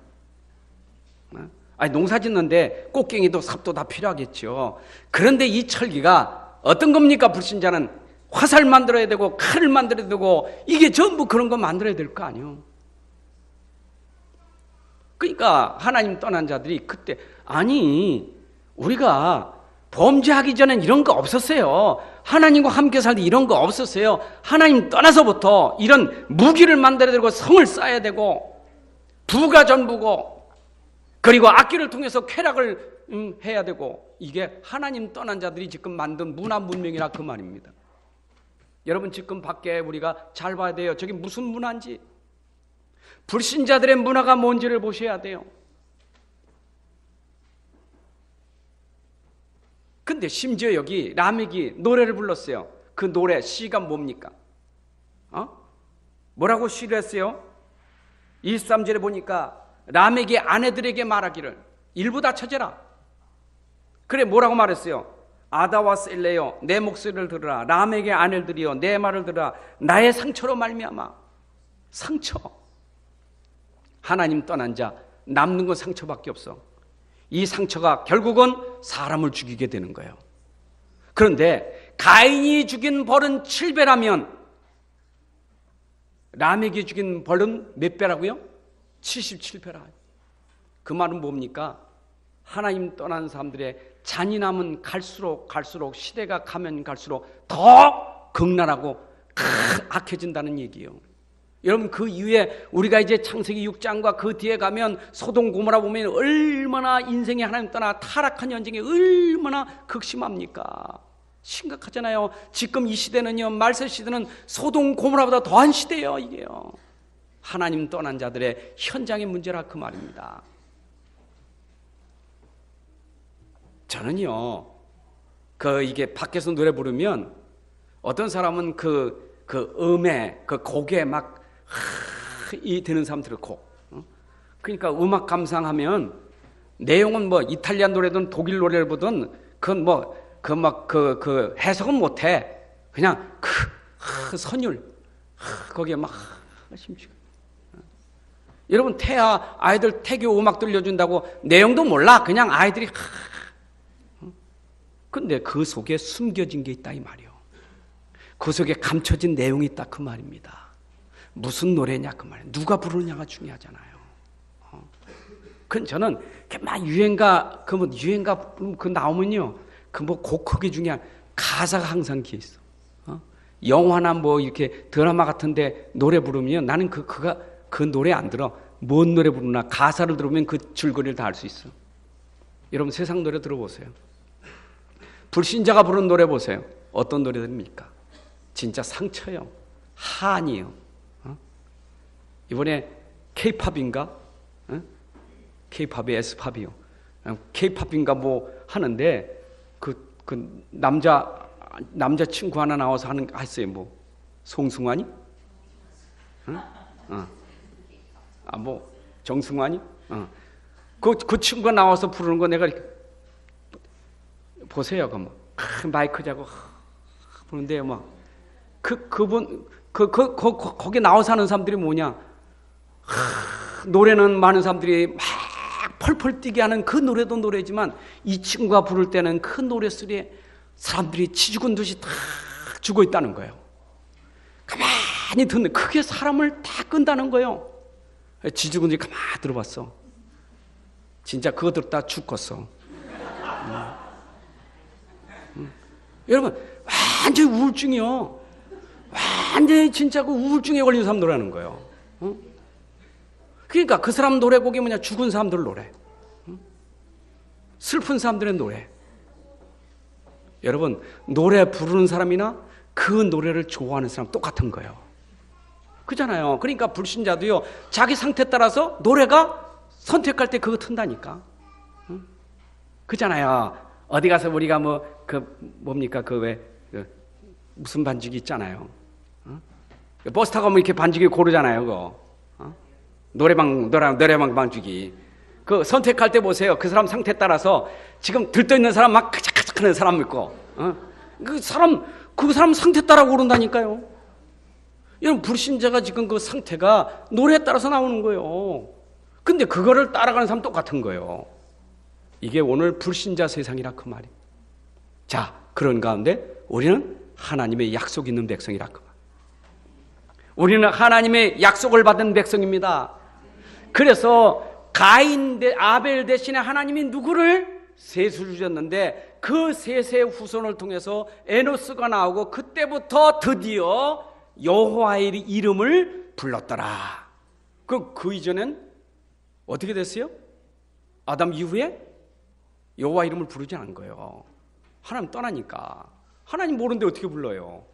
아니 농사 짓는데 꽃갱이도 삽도 다 필요하겠죠. 그런데 이 철기가 어떤 겁니까? 불신자는 화살 만들어야 되고 칼을 만들어야 되고 이게 전부 그런 거 만들어야 될 거 아니에요. 그러니까 하나님 떠난 자들이 그때 아니 우리가 범죄하기 전엔 이런 거 없었어요. 하나님과 함께 살 때 이런 거 없었어요. 하나님 떠나서부터 이런 무기를 만들어야 되고 성을 쌓아야 되고 부가 전부고 그리고 악기를 통해서 쾌락을 해야 되고 이게 하나님 떠난 자들이 지금 만든 문화 문명이라 그 말입니다. 여러분 지금 밖에 우리가 잘 봐야 돼요. 저게 무슨 문화인지. 불신자들의 문화가 뭔지를 보셔야 돼요. 근데 심지어 여기 라멕이 노래를 불렀어요. 그 노래 시가 뭡니까? 뭐라고 시를 했어요? 23절에 보니까 람에게 아내들에게 말하기를 일부 다 쳐져라. 그래 뭐라고 말했어요? 아다와 셀레여 내 목소리를 들으라. 람에게 아내들이여 내 말을 들으라. 나의 상처로 말미암아. 상처. 하나님 떠난 자 남는 건 상처밖에 없어. 이 상처가 결국은 사람을 죽이게 되는 거예요. 그런데 가인이 죽인 벌은 7배라면 람에게 죽인 벌은 몇 배라고요? 77배라. 그 말은 뭡니까? 하나님 떠난 사람들의 잔인함은 갈수록 시대가 가면 갈수록 더 극렬하고 악해진다는 얘기예요. 여러분 그 이후에 우리가 이제 창세기 6장과 그 뒤에 가면 소돔 고모라 보면 얼마나 인생이 하나님 떠나 타락한 현장이 얼마나 극심합니까? 심각하잖아요. 지금 이 시대는요, 말세 시대는 소돔 고모라보다 더한 시대예요. 이게요. 하나님 떠난 자들의 현장의 문제라 그 말입니다. 저는요, 이게 밖에서 노래 부르면 어떤 사람은 그 음에 그 곡에 막 이 되는 사람들의 곡. 그러니까 음악 감상하면 내용은 뭐 이탈리아 노래든 독일 노래를 보든 그건 뭐 그 해석은 못해. 그냥 선율 거기에 막 심취가. 여러분 태아 아이들 태교 음악 들려준다고 내용도 몰라. 그냥 아이들이 근데 그 속에 숨겨진 게 있다 이 말이요. 그 속에 감춰진 내용이 있다 그 말입니다. 무슨 노래냐 그 말이에요. 누가 부르느냐가 중요하잖아요. 그건 저는 막 유행가 그 나오면요. 그 뭐 곡 크기 중에 가사가 항상 기에 있어. 영화나 뭐 이렇게 드라마 같은데 노래 부르면 나는 그 노래 안 들어. 뭔 노래 부르나 가사를 들으면 그 줄거리를 다 알 수 있어. 여러분 세상 노래 들어보세요. 불신자가 부르는 노래 보세요. 어떤 노래들입니까? 진짜 상처요. 한이요. 이번에 K-팝인가? K-팝이 S팝이요. K-팝인가 뭐 하는데 그 남자 친구 하나 나와서 했어요. 뭐 송승환이? 뭐 정승환이? 그 친구가 나와서 부르는 거 내가 이렇게 보세요. 마이크 잡고 부르는데 막 그분 거기 나와서 하는 사람들이 뭐냐? 노래는 많은 사람들이 막 펄펄 뛰게 하는 그 노래도 노래지만 이 친구가 부를 때는 그 노래소리에 사람들이 지죽은 듯이 다 죽어 있다는 거예요. 가만히 듣는 그게 사람을 다 끈다는 거예요. 지죽은 듯이 가만히 들어봤어. 진짜 그거 듣다 죽겠어. 여러분 완전히 우울증이요. 완전히 진짜 그 우울증에 걸린 사람 노래하는 거예요. 그러니까 그 사람 노래곡이 뭐냐? 죽은 사람들 노래. 슬픈 사람들의 노래. 여러분 노래 부르는 사람이나 그 노래를 좋아하는 사람 똑같은 거예요. 그잖아요. 그러니까 불신자도요. 자기 상태 따라서 노래가 선택할 때 그거 튼다니까. 그잖아요. 어디 가서 우리가 뭡니까? 무슨 반죽이 있잖아요. 버스 타고 가면 이렇게 반죽이 고르잖아요. 그거. 노래방 반죽이. 그 선택할 때 보세요. 그 사람 상태 따라서 지금 들떠 있는 사람 막 카작카작 하는 사람 있고, 그 사람 상태 따라 고른다니까요. 여러분, 불신자가 지금 그 상태가 노래에 따라서 나오는 거예요. 근데 그거를 따라가는 사람 똑같은 거예요. 이게 오늘 불신자 세상이라 그 말이에요. 자, 그런 가운데 우리는 하나님의 약속 있는 백성이라 그 말. 우리는 하나님의 약속을 받은 백성입니다. 그래서 아벨 대신에 하나님이 누구를? 셋을 주셨는데 그 셋의 후손을 통해서 에노스가 나오고 그때부터 드디어 여호와의 이름을 불렀더라. 그 이전엔 어떻게 됐어요? 아담 이후에 여호와 이름을 부르지 않은 거예요. 하나님 떠나니까. 하나님 모르는데 어떻게 불러요?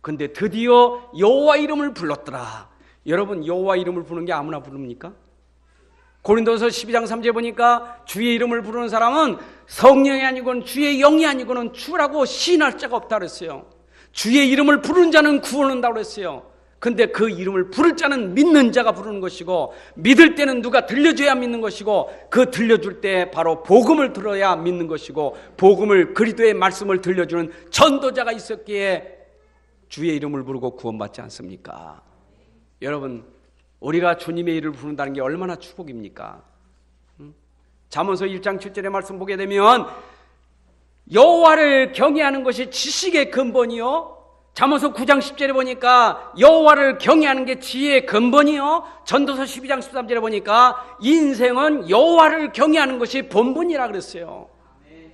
근데 드디어 여호와 이름을 불렀더라. 여러분 여호와 이름을 부르는 게 아무나 부릅니까? 고린도서 12장 3절 보니까 주의 이름을 부르는 사람은 성령이 아니고는 주의 영이 아니고는 주라고 시인할 자가 없다 그랬어요. 주의 이름을 부르는 자는 구원한다고 그랬어요. 근데 그 이름을 부를 자는 믿는 자가 부르는 것이고, 믿을 때는 누가 들려줘야 믿는 것이고, 그 들려줄 때 바로 복음을 들어야 믿는 것이고, 복음을, 그리스도의 말씀을 들려주는 전도자가 있었기에 주의 이름을 부르고 구원받지 않습니까? 여러분, 우리가 주님의 이름을 부른다는 게 얼마나 축복입니까? 잠언서 1장 7절의 말씀 보게 되면 여호와를 경외하는 것이 지식의 근본이요, 잠언서 9장 10절에 보니까 여호와를 경외하는 게 지혜의 근본이요, 전도서 12장 13절에 보니까 인생은 여호와를 경외하는 것이 본분이라 그랬어요.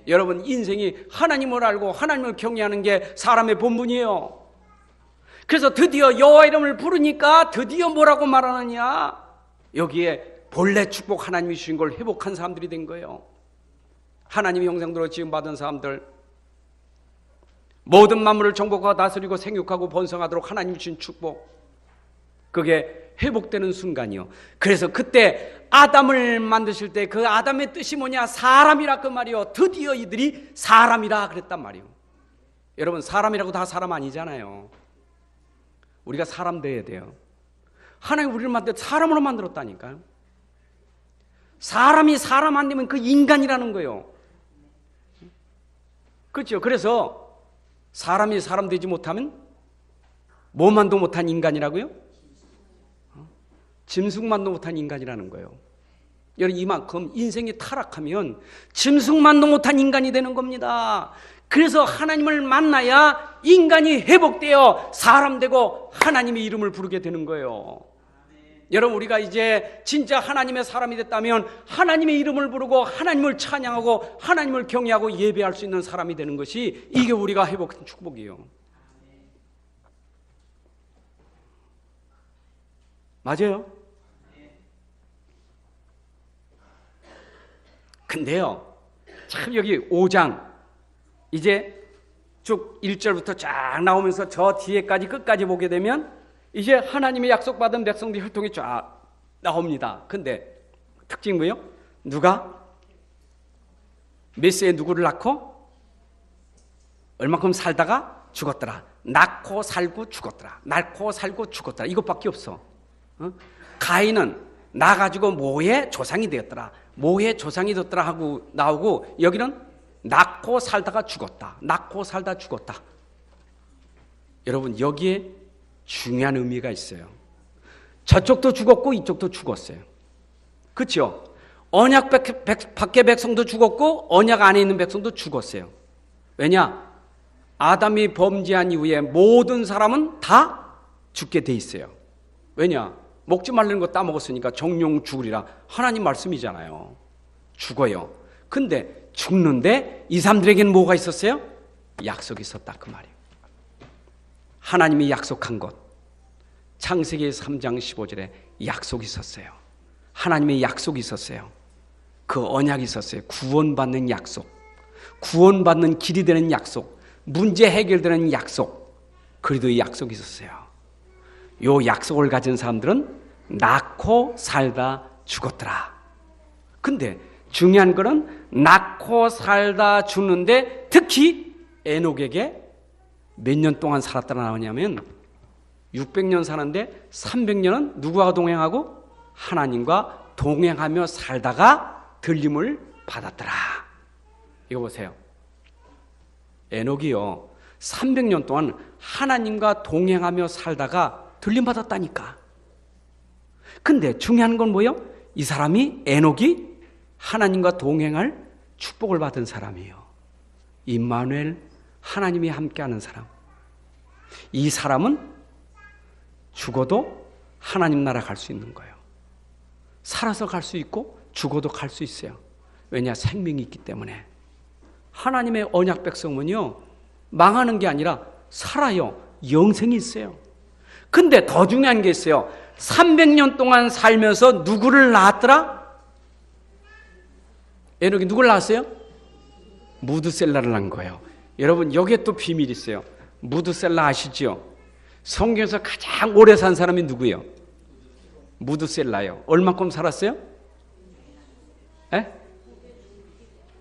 여러분, 인생이 하나님을 알고 하나님을 경외하는 게 사람의 본분이에요. 그래서 드디어 여호와 이름을 부르니까 드디어 뭐라고 말하느냐, 여기에 본래 축복 하나님이 주신 걸 회복한 사람들이 된 거예요. 하나님의 형상대로 지음받은 사람들, 모든 만물을 정복하고 다스리고 생육하고 번성하도록 하나님이 주신 축복, 그게 회복되는 순간이요. 그래서 그때 아담을 만드실 때 그 아담의 뜻이 뭐냐, 사람이라 그 말이요. 드디어 이들이 사람이라 그랬단 말이요. 여러분, 사람이라고 다 사람 아니잖아요. 우리가 사람 돼야 돼요. 하나님 우리를 만들 사람으로 만들었다니까요. 사람이 사람 안 되면 그 인간이라는 거예요. 그렇죠? 그래서 사람이 사람 되지 못하면 뭐만도 못한 인간이라고요? 짐승만도 못한 인간이라는 거예요. 여러분, 이만큼 인생이 타락하면 짐승만도 못한 인간이 되는 겁니다. 그래서 하나님을 만나야 인간이 회복되어 사람 되고 하나님의 이름을 부르게 되는 거예요. 여러분, 우리가 이제 진짜 하나님의 사람이 됐다면 하나님의 이름을 부르고 하나님을 찬양하고 하나님을 경외하고 예배할 수 있는 사람이 되는 것이, 이게 우리가 회복한 축복이에요. 맞아요? 근데요, 참 여기 5장 이제 쭉 1절부터 쫙 나오면서 저 뒤에까지 끝까지 보게 되면 이제 하나님의 약속받은 백성들이 혈통이 쫙 나옵니다. 근데 특징이 뭐예요? 누가 메시아에 누구를 낳고 얼마큼 살다가 죽었더라. 낳고 살고 죽었더라. 낳고 살고 죽었더라. 이것밖에 없어. 가인은 나가지고 모의 조상이 되었더라. 모의 조상이 되었더라 하고 나오고, 여기는 낳고 살다가 죽었다. 낳고 살다 죽었다. 여러분, 여기에 중요한 의미가 있어요. 저쪽도 죽었고 이쪽도 죽었어요. 그렇죠? 언약 밖의 백성도 죽었고 언약 안에 있는 백성도 죽었어요. 왜냐? 아담이 범죄한 이후에 모든 사람은 다 죽게 돼 있어요. 왜냐? 먹지 말라는 거 따먹었으니까 정령 죽으리라. 하나님 말씀이잖아요. 죽어요. 근데 죽는데 이 사람들에게는 뭐가 있었어요? 약속이 있었다 그 말이에요. 하나님이 약속한 것, 창세기 3장 15절에 약속이 있었어요. 하나님의 약속이 있었어요. 그 언약이 있었어요. 구원받는 약속, 구원받는 길이 되는 약속, 문제 해결되는 약속, 그리도의 약속이 있었어요. 요 약속을 가진 사람들은 낳고 살다 죽었더라. 근데 중요한 거는 낳고 살다 죽는데 특히 에녹에게 몇 년 동안 살았다가 나오냐면 600년 사는데 300년은 누구와 동행하고 하나님과 동행하며 살다가 들림을 받았더라. 이거 보세요. 에녹이요 300년 동안 하나님과 동행하며 살다가 들림 받았다니까. 근데 중요한 건 뭐예요? 이 사람이, 에녹이 하나님과 동행할 축복을 받은 사람이에요. 임마누엘, 하나님이 함께하는 사람. 이 사람은 죽어도 하나님 나라 갈 수 있는 거예요. 살아서 갈 수 있고 죽어도 갈 수 있어요. 왜냐? 생명이 있기 때문에. 하나님의 언약 백성은요 망하는 게 아니라 살아요. 영생이 있어요. 근데 더 중요한 게 있어요. 300년 동안 살면서 누구를 낳았더라? 에녹이 누구를 낳았어요? 무드셀라를 낳은 거예요. 여러분, 여기에 또 비밀이 있어요. 무드셀라 아시죠? 성경에서 가장 오래 산 사람이 누구예요? 무드셀라요. 얼마큼 살았어요?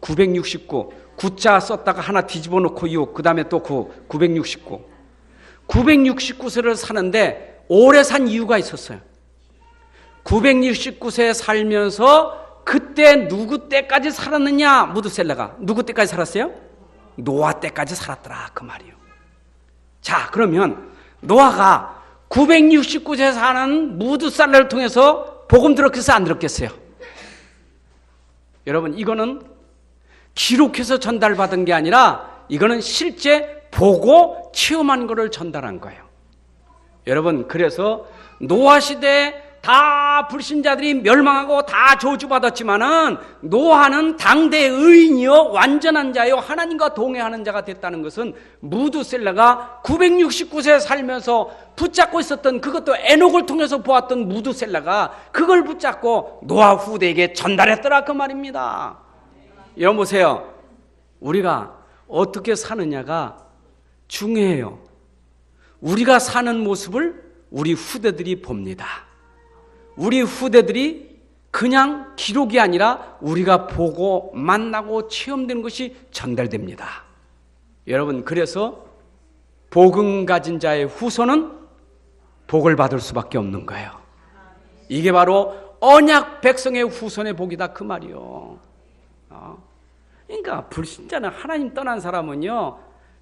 969. 9자 썼다가 하나 뒤집어 놓고 6, 그 다음에 또 9, 969. 969세를 사는데 오래 산 이유가 있었어요. 969세 살면서 그때 누구 때까지 살았느냐? 무드셀라가 누구 때까지 살았어요? 노아 때까지 살았더라 그 말이에요. 자, 그러면 노아가 969세 사는 무드셀라를 통해서 복음 들었겠어요? 안 들었겠어요? 여러분, 이거는 기록해서 전달받은 게 아니라 이거는 실제 보고 체험한 거를 전달한 거예요. 여러분, 그래서 노아 시대에 다 불신자들이 멸망하고 다 저주받았지만은 노아는 당대의 의인이요 완전한 자요 하나님과 동행하는 자가 됐다는 것은 무드셀라가 969세 살면서 붙잡고 있었던, 그것도 에녹을 통해서 보았던 무드셀라가 그걸 붙잡고 노아 후대에게 전달했더라 그 말입니다. 여러분 보세요. 우리가 어떻게 사느냐가 중요해요. 우리가 사는 모습을 우리 후대들이 봅니다. 우리 후대들이 그냥 기록이 아니라 우리가 보고 만나고 체험되는 것이 전달됩니다. 여러분, 그래서 복음 가진 자의 후손은 복을 받을 수밖에 없는 거예요. 이게 바로 언약 백성의 후손의 복이다 그 말이요. 그러니까 불신자는, 하나님 떠난 사람은요,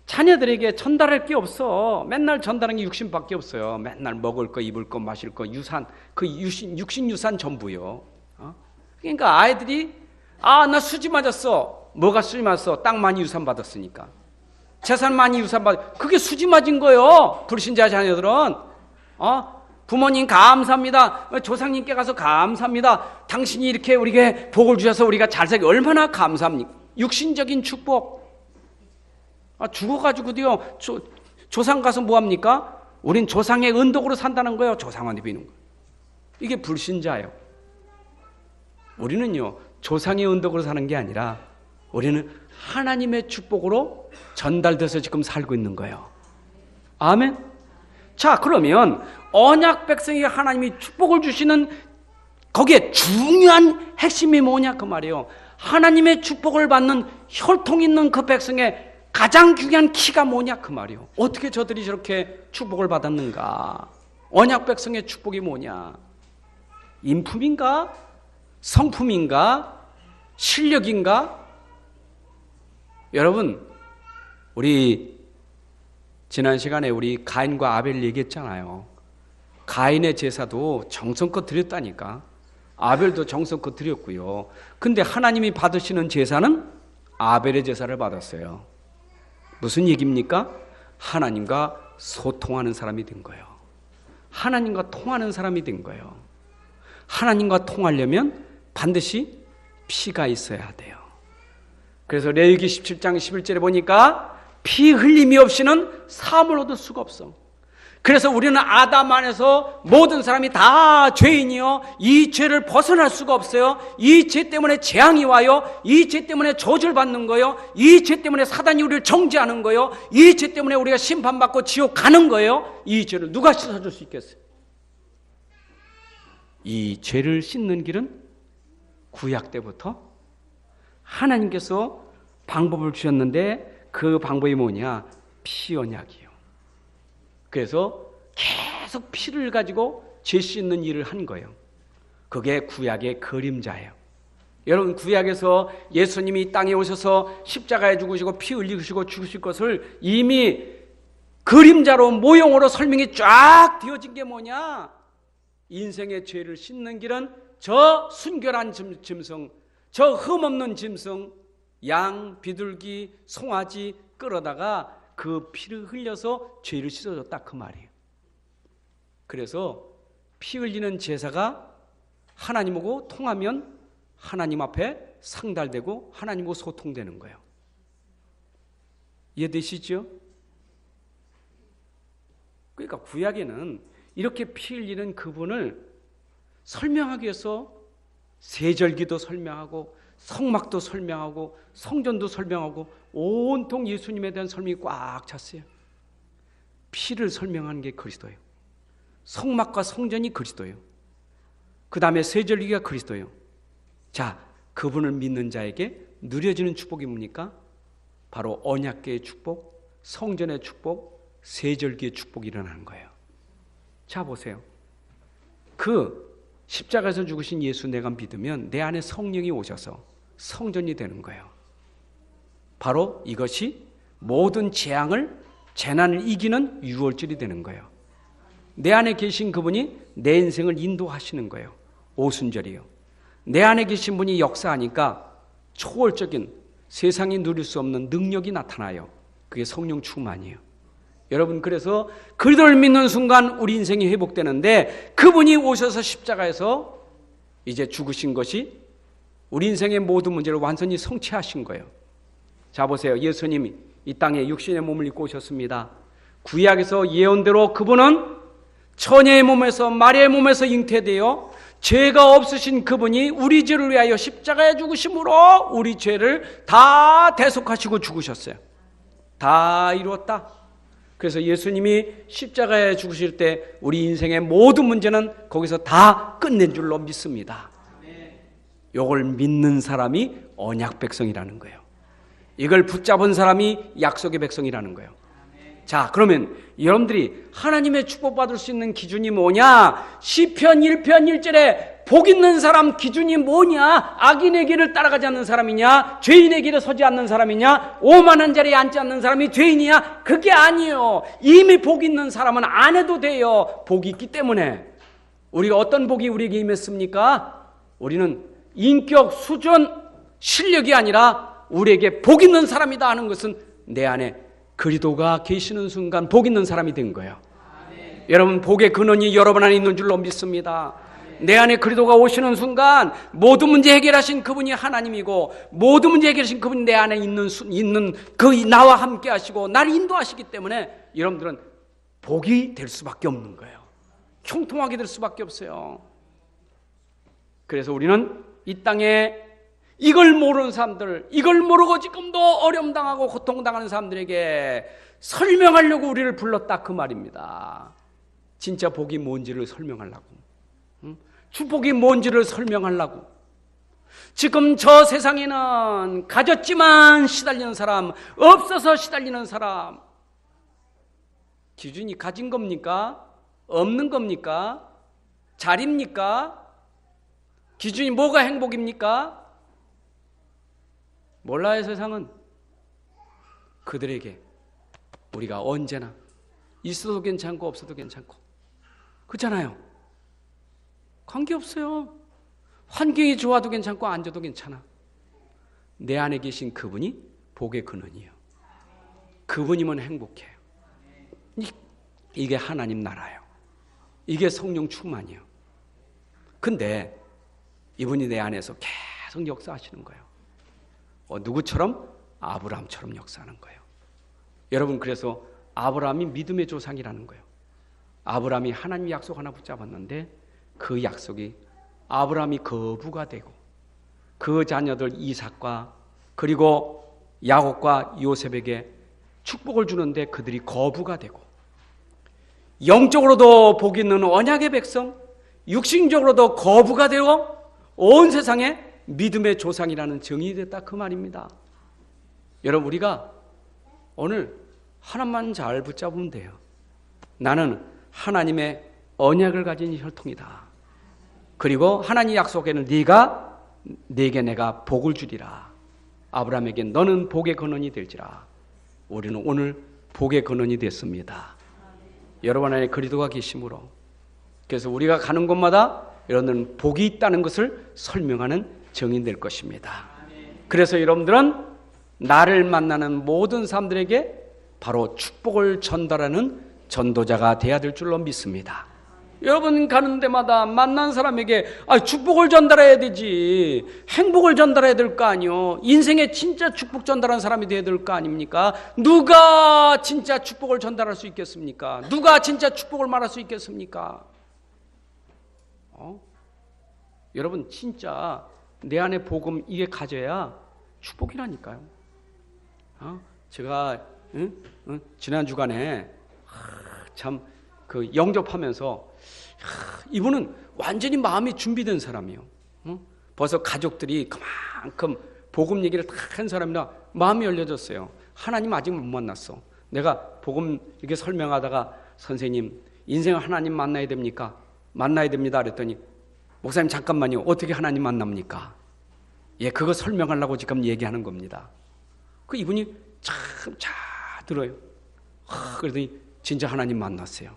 자녀들에게 전달할 게 없어. 맨날 전달하는 게 육신밖에 없어요. 맨날 먹을 거, 입을 거, 마실 거, 유산, 그 육신 유산 전부요. 그러니까 아이들이 나 수지 맞았어. 뭐가 수지 맞았어? 땅 많이 유산 받았으니까. 재산 많이 유산 받. 그게 수지 맞은 거예요. 불신자 자녀들은. 부모님 감사합니다. 조상님께 가서 감사합니다. 당신이 이렇게 우리에게 복을 주셔서 우리가 잘 살기 얼마나 감사합니까? 육신적인 축복. 죽어가지고도요, 조상 가서 뭐합니까? 우린 조상의 은덕으로 산다는 거예요. 조상한테 비는 거. 이게 불신자예요. 우리는요, 조상의 은덕으로 사는 게 아니라 우리는 하나님의 축복으로 전달돼서 지금 살고 있는 거예요. 아멘? 자, 그러면 언약 백성에게 하나님이 축복을 주시는 거기에 중요한 핵심이 뭐냐 그 말이에요. 하나님의 축복을 받는 혈통 있는 그 백성의 가장 중요한 키가 뭐냐 그 말이에요. 어떻게 저들이 저렇게 축복을 받았는가? 언약 백성의 축복이 뭐냐? 인품인가? 성품인가? 실력인가? 여러분, 우리 지난 시간에 우리 가인과 아벨 얘기했잖아요. 가인의 제사도 정성껏 드렸다니까. 아벨도 정성껏 드렸고요. 근데 하나님이 받으시는 제사는 아벨의 제사를 받았어요. 무슨 얘기입니까? 하나님과 소통하는 사람이 된 거예요. 하나님과 통하는 사람이 된 거예요. 하나님과 통하려면 반드시 피가 있어야 돼요. 그래서 레위기 17장 11절에 보니까 피 흘림이 없이는 사함을 얻을 수가 없어. 그래서 우리는 아담 안에서 모든 사람이 다 죄인이요, 이 죄를 벗어날 수가 없어요. 이 죄 때문에 재앙이 와요. 이 죄 때문에 저주를 받는 거예요. 이 죄 때문에 사단이 우리를 정죄하는 거예요. 이 죄 때문에 우리가 심판받고 지옥 가는 거예요. 이 죄를 누가 씻어줄 수 있겠어요? 이 죄를 씻는 길은 구약 때부터 하나님께서 방법을 주셨는데 그 방법이 뭐냐? 피 언약이에요. 그래서 계속 피를 가지고 죄 씻는 일을 한 거예요. 그게 구약의 그림자예요. 여러분, 구약에서 예수님이 땅에 오셔서 십자가에 죽으시고 피 흘리시고 죽으실 것을 이미 그림자로 모형으로 설명이 쫙 되어진 게 뭐냐? 인생의 죄를 씻는 길은 저 순결한 짐승, 저 흠없는 짐승, 양, 비둘기, 송아지 끌어다가 그 피를 흘려서 죄를 씻어줬다 그 말이에요. 그래서 피 흘리는 제사가 하나님하고 통하면 하나님 앞에 상달되고 하나님하고 소통되는 거예요. 이해되시죠? 그러니까 구약에는 이렇게 피 흘리는 그분을 설명하기 위해서 세절기도 설명하고 성막도 설명하고 성전도 설명하고 온통 예수님에 대한 설명이 꽉 찼어요. 피를 설명하는 게 그리스도예요. 성막과 성전이 그리스도예요. 그 다음에 세절기가 그리스도예요. 자, 그분을 믿는 자에게 누려지는 축복이 뭡니까? 바로 언약궤의 축복, 성전의 축복, 세절기의 축복이 일어나는 거예요. 자 보세요. 그 십자가에서 죽으신 예수 내가 믿으면 내 안에 성령이 오셔서 성전이 되는 거예요. 바로 이것이 모든 재난을 이기는 유월절이 되는 거예요. 내 안에 계신 그분이 내 인생을 인도하시는 거예요. 오순절이요. 내 안에 계신 분이 역사하니까 초월적인 세상이 누릴 수 없는 능력이 나타나요. 그게 성령 충만이에요. 여러분, 그래서 그리스도를 믿는 순간 우리 인생이 회복되는데, 그분이 오셔서 십자가에서 이제 죽으신 것이 우리 인생의 모든 문제를 완전히 성취하신 거예요. 자 보세요. 예수님이 이 땅에 육신의 몸을 입고 오셨습니다. 구약에서 예언대로 그분은 처녀의 몸에서 마리아의 몸에서 잉태되어 죄가 없으신 그분이 우리 죄를 위하여 십자가에 죽으심으로 우리 죄를 다 대속하시고 죽으셨어요. 다 이루었다. 그래서 예수님이 십자가에 죽으실 때 우리 인생의 모든 문제는 거기서 다 끝낸 줄로 믿습니다. 이걸 믿는 사람이 언약 백성이라는 거예요. 이걸 붙잡은 사람이 약속의 백성이라는 거예요. 자, 그러면 여러분들이 하나님의 축복받을 수 있는 기준이 뭐냐? 시편 1편 1절에 복 있는 사람 기준이 뭐냐? 악인의 길을 따라가지 않는 사람이냐? 죄인의 길에 서지 않는 사람이냐? 오만한 자리에 앉지 않는 사람이 죄인이냐? 그게 아니에요. 이미 복 있는 사람은 안 해도 돼요. 복이 있기 때문에. 우리가 어떤 복이 우리에게 임했습니까? 우리는 인격, 수준, 실력이 아니라 우리에게 복 있는 사람이다 하는 것은 내 안에 그리스도가 계시는 순간 복 있는 사람이 된 거예요. 아멘. 여러분, 복의 근원이 여러분 안에 있는 줄로 믿습니다. 아멘. 내 안에 그리스도가 오시는 순간 모든 문제 해결하신 그분이 하나님이고, 모든 문제 해결하신 그분이 내 안에 있는 그 나와 함께 하시고 나를 인도하시기 때문에 여러분들은 복이 될 수밖에 없는 거예요. 형통하게 될 수밖에 없어요. 그래서 우리는 이 땅에 이걸 모르는 사람들, 이걸 모르고 지금도 어려움 당하고 고통당하는 사람들에게 설명하려고 우리를 불렀다, 그 말입니다. 진짜 복이 뭔지를 설명하려고, 축복이 뭔지를 설명하려고. 지금 저 세상에는 가졌지만 시달리는 사람, 없어서 시달리는 사람, 기준이 가진 겁니까? 없는 겁니까? 자리입니까? 기준이 뭐가 행복입니까? 몰라요. 세상은. 그들에게 우리가 언제나 있어도 괜찮고 없어도 괜찮고 그렇잖아요. 관계없어요. 환경이 좋아도 괜찮고 안 좋아도 괜찮아. 내 안에 계신 그분이 복의 근원이에요. 그분이면 행복해요. 이게 하나님 나라예요. 이게 성령 충만이에요. 근데 이분이 내 안에서 계속 역사하시는 거예요. 누구처럼? 아브라함처럼 역사하는 거예요. 여러분, 그래서 아브라함이 믿음의 조상이라는 거예요. 아브라함이 하나님 약속 하나 붙잡았는데 그 약속이 아브라함이 거부가 되고 그 자녀들 이삭과 그리고 야곱과 요셉에게 축복을 주는데 그들이 거부가 되고, 영적으로도 복 있는 언약의 백성, 육신적으로도 거부가 되고 온 세상에 믿음의 조상이라는 정의이 됐다, 그 말입니다. 여러분, 우리가 오늘 하나만 잘 붙잡으면 돼요. 나는 하나님의 언약을 가진 혈통이다. 그리고 하나님 약속에는 네게 내가 복을 주리라. 아브라함에게 너는 복의 근원이 될지라. 우리는 오늘 복의 근원이 됐습니다. 여러분 안에 그리스도가 계심으로. 그래서 우리가 가는 곳마다 여러분들은 복이 있다는 것을 설명하는 정의될 것입니다. 그래서 여러분들은 나를 만나는 모든 사람들에게 바로 축복을 전달하는 전도자가 돼야 될 줄로 믿습니다. 여러분 가는 데마다 만난 사람에게 축복을 전달해야 되지, 행복을 전달해야 될 거 아니요. 인생에 진짜 축복 전달하는 사람이 돼야 될 거 아닙니까? 누가 진짜 축복을 전달할 수 있겠습니까? 누가 진짜 축복을 말할 수 있겠습니까? 여러분, 진짜 내 안에 복음 이게 가져야 축복이라니까요. 제가 지난 주간에 참 그 영접하면서 이분은 완전히 마음이 준비된 사람이에요. 벌써 가족들이 그만큼 복음 얘기를 다 한 사람이라 마음이 열려졌어요. 하나님 아직 못 만났어. 내가 복음 이렇게 설명하다가 선생님 인생을 하나님 만나야 됩니까? 만나야 됩니다. 그랬더니 목사님 잠깐만요. 어떻게 하나님 만납니까? 예, 그거 설명하려고 지금 얘기하는 겁니다. 그 이분이 참 잘 들어요. 그러더니 진짜 하나님 만났어요.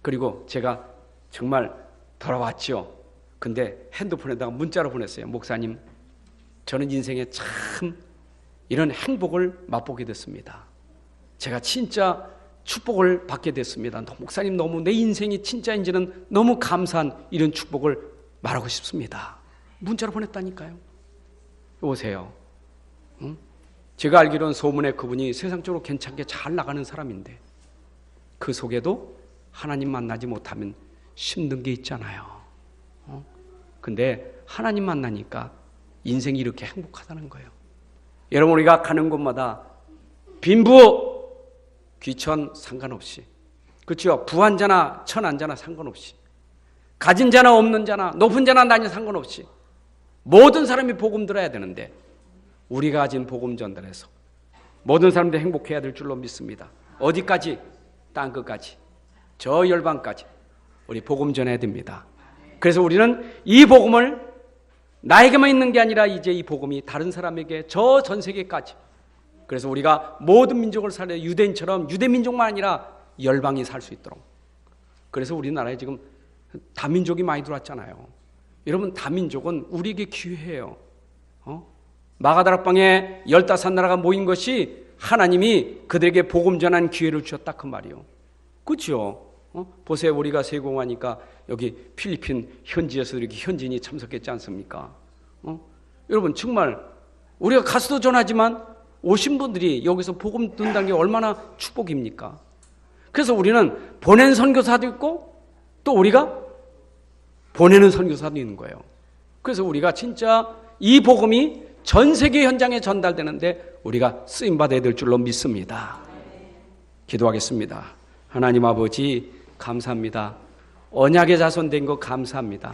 그리고 제가 정말 돌아왔죠. 근데 핸드폰에다가 문자로 보냈어요. 목사님, 저는 인생에 참 이런 행복을 맛보게 됐습니다. 제가 진짜 축복을 받게 됐습니다. 목사님, 너무 내 인생이 진짜인지는 너무 감사한 이런 축복을 말하고 싶습니다. 문자로 보냈다니까요. 오세요. 응? 제가 알기로는 소문에 그분이 세상적으로 괜찮게 잘 나가는 사람인데 그 속에도 하나님 만나지 못하면 힘든 게 있잖아요. 근데 하나님 만나니까 인생이 이렇게 행복하다는 거예요. 여러분, 우리가 가는 곳마다 빈부 귀천 상관없이, 그렇죠? 부한자나 천한자나 상관없이, 가진 자나 없는 자나 높은 자나 낮은 상관없이 모든 사람이 복음 들어야 되는데 우리가 가진 복음 전달해서 모든 사람들이 행복해야 될 줄로 믿습니다. 어디까지? 땅끝까지, 저 열방까지 우리 복음 전해야 됩니다. 그래서 우리는 이 복음을 나에게만 있는 게 아니라 이제 이 복음이 다른 사람에게, 저 전 세계까지, 그래서 우리가 모든 민족을 살려 유대인처럼 유대민족만 아니라 열방이 살 수 있도록. 그래서 우리나라에 지금 다민족이 많이 들어왔잖아요. 여러분, 다민족은 우리에게 기회예요. 마가다락방에 15나라가 모인 것이 하나님이 그들에게 복음 전한 기회를 주셨다 그 말이요. 그렇죠? 보세요. 우리가 세공하니까 여기 필리핀 현지에서 이렇게 현지인이 참석했지 않습니까? 여러분, 정말 우리가 가수도 전하지만 오신 분들이 여기서 복음 듣는다는 게 얼마나 축복입니까? 그래서 우리는 보낸 선교사도 있고 또 우리가 보내는 선교사도 있는 거예요. 그래서 우리가 진짜 이 복음이 전 세계 현장에 전달되는데 우리가 쓰임받아야 될 줄로 믿습니다. 기도하겠습니다. 하나님 아버지, 감사합니다. 언약의 자손 된 거 감사합니다.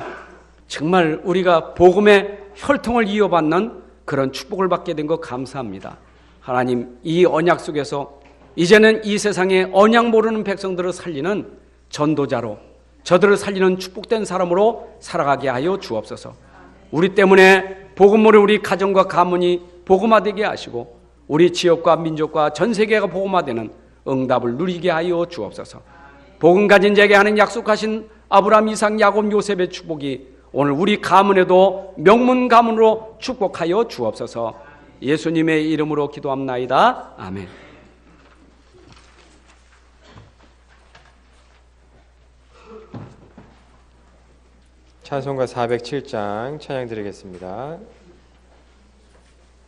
정말 우리가 복음의 혈통을 이어받는 그런 축복을 받게 된 거 감사합니다. 하나님, 이 언약 속에서 이제는 이 세상에 언약 모르는 백성들을 살리는 전도자로, 저들을 살리는 축복된 사람으로 살아가게 하여 주옵소서. 우리 때문에 복음 모르는 우리 가정과 가문이 복음화되게 하시고 우리 지역과 민족과 전 세계가 복음화되는 응답을 누리게 하여 주옵소서. 복음 가진 자에게 하는 약속하신 아브라함, 이삭, 야곱, 요셉의 축복이 오늘 우리 가문에도 명문 가문으로 축복하여 주옵소서. 예수님의 이름으로 기도합나이다. 아멘. 찬송가 407장 찬양 드리겠습니다.